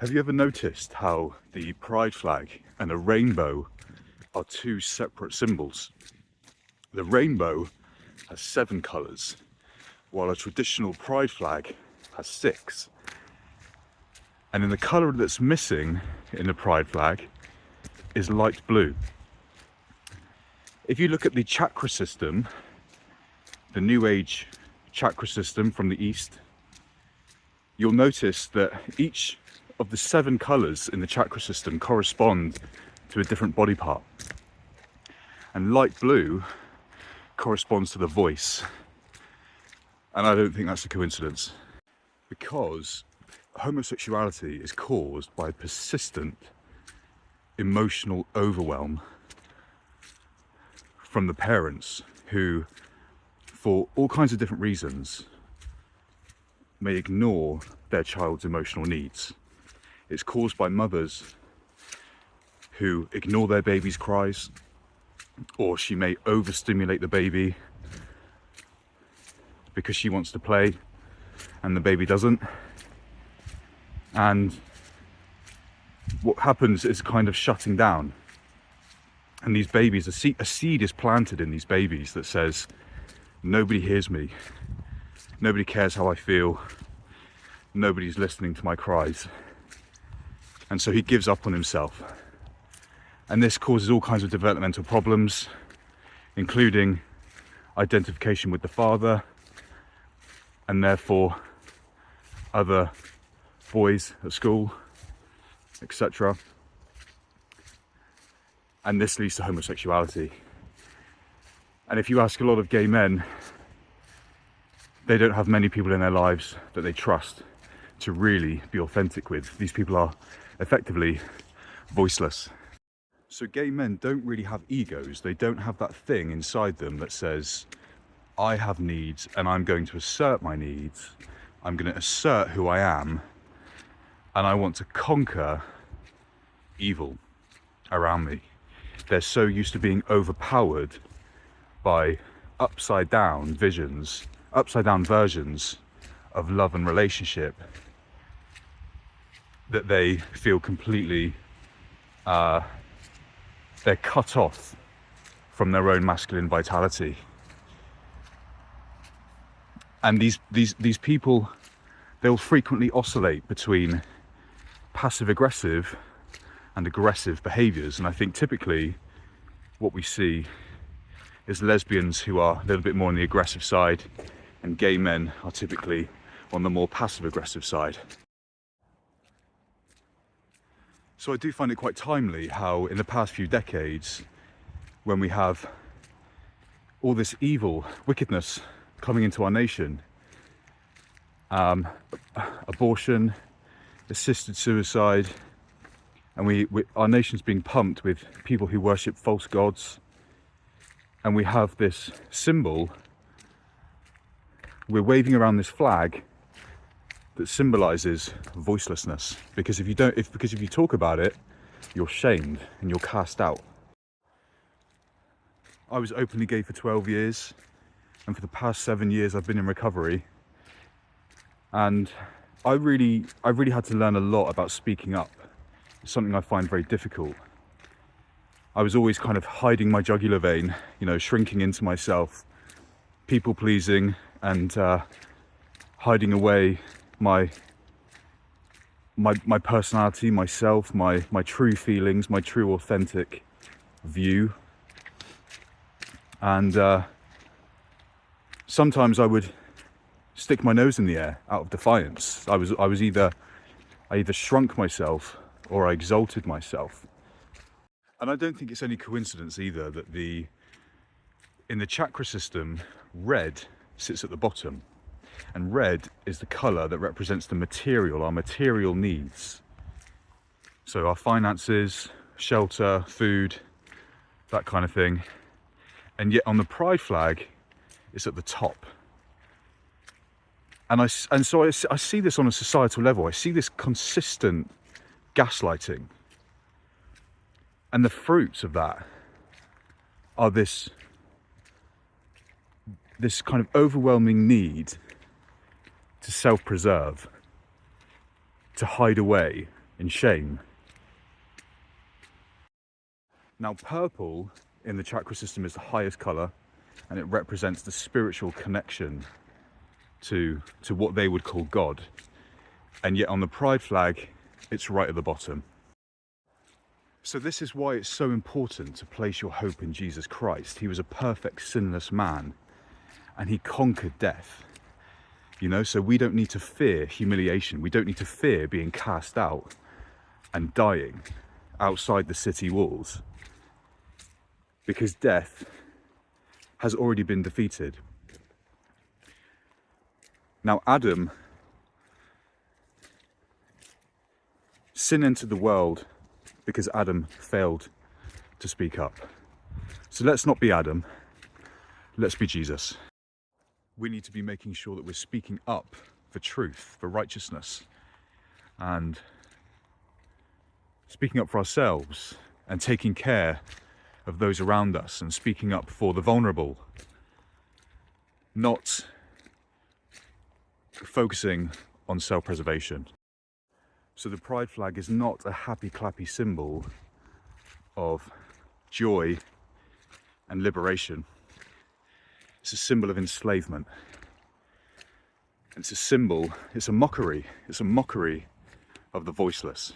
Have you ever noticed how the pride flag and a rainbow are two separate symbols? The rainbow has 7 colours, while a traditional pride flag has 6. And then the colour that's missing in the pride flag is light blue. If you look at the chakra system, the New Age chakra system from the East, you'll notice that each of the 7 colours in the chakra system correspond to a different body part. And light blue corresponds to the voice. And I don't think that's a coincidence, because homosexuality is caused by persistent emotional overwhelm from the parents who, for all kinds of different reasons, may ignore their child's emotional needs. It's caused by mothers who ignore their baby's cries, or she may overstimulate the baby because she wants to play and the baby doesn't. And what happens is kind of shutting down. And these babies, a seed is planted in these babies that says, nobody hears me, nobody cares how I feel, nobody's listening to my cries. And so he gives up on himself. And this causes all kinds of developmental problems, including identification with the father, and therefore other boys at school, etc. And this leads to homosexuality. And if you ask a lot of gay men, they don't have many people in their lives that they trust to really be authentic with. These people are effectively voiceless. So gay men don't really have egos. They don't have that thing inside them that says, I have needs and I'm going to assert my needs. I'm going to assert who I am, and I want to conquer evil around me. They're so used to being overpowered by upside down versions of love and relationship that they feel completely they're cut off from their own masculine vitality. And these people, they'll frequently oscillate between passive aggressive and aggressive behaviours. And I think typically what we see is lesbians who are a little bit more on the aggressive side, and gay men are typically on the more passive aggressive side. So I do find it quite timely how in the past few decades, when we have all this evil, wickedness coming into our nation, abortion, assisted suicide, and our nation's being pumped with people who worship false gods, and we have this symbol, we're waving around this flag that symbolises voicelessness, because if you talk about it, you're shamed and you're cast out. I was openly gay for 12 years, and for the past 7 years I've been in recovery, and I really had to learn a lot about speaking up. It's something I find very difficult. I was always kind of hiding my jugular vein, shrinking into myself, people pleasing, and hiding away my personality, myself, my true feelings, my true authentic view. And sometimes I would stick my nose in the air out of defiance. I either shrunk myself or I exalted myself. And I don't think it's any coincidence either that in the chakra system, red sits at the bottom. And red is the colour that represents the material, our material needs. So our finances, shelter, food, that kind of thing. And yet on the pride flag, it's at the top. And so I see this on a societal level. I see this consistent gaslighting. And the fruits of that are this kind of overwhelming need to self-preserve, to hide away, in shame. Now, purple in the chakra system is the highest colour, and it represents the spiritual connection to what they would call God. And yet on the pride flag, it's right at the bottom. So this is why it's so important to place your hope in Jesus Christ. He was a perfect, sinless man, and he conquered death. You know, so we don't need to fear humiliation. We don't need to fear being cast out and dying outside the city walls, because death has already been defeated. Now, sin entered the world because Adam failed to speak up. So let's not be Adam, let's be Jesus. We need to be making sure that we're speaking up for truth, for righteousness, and speaking up for ourselves, and taking care of those around us, and speaking up for the vulnerable, not focusing on self-preservation. So the pride flag is not a happy clappy symbol of joy and liberation. It's a symbol of enslavement. It's a mockery of the voiceless.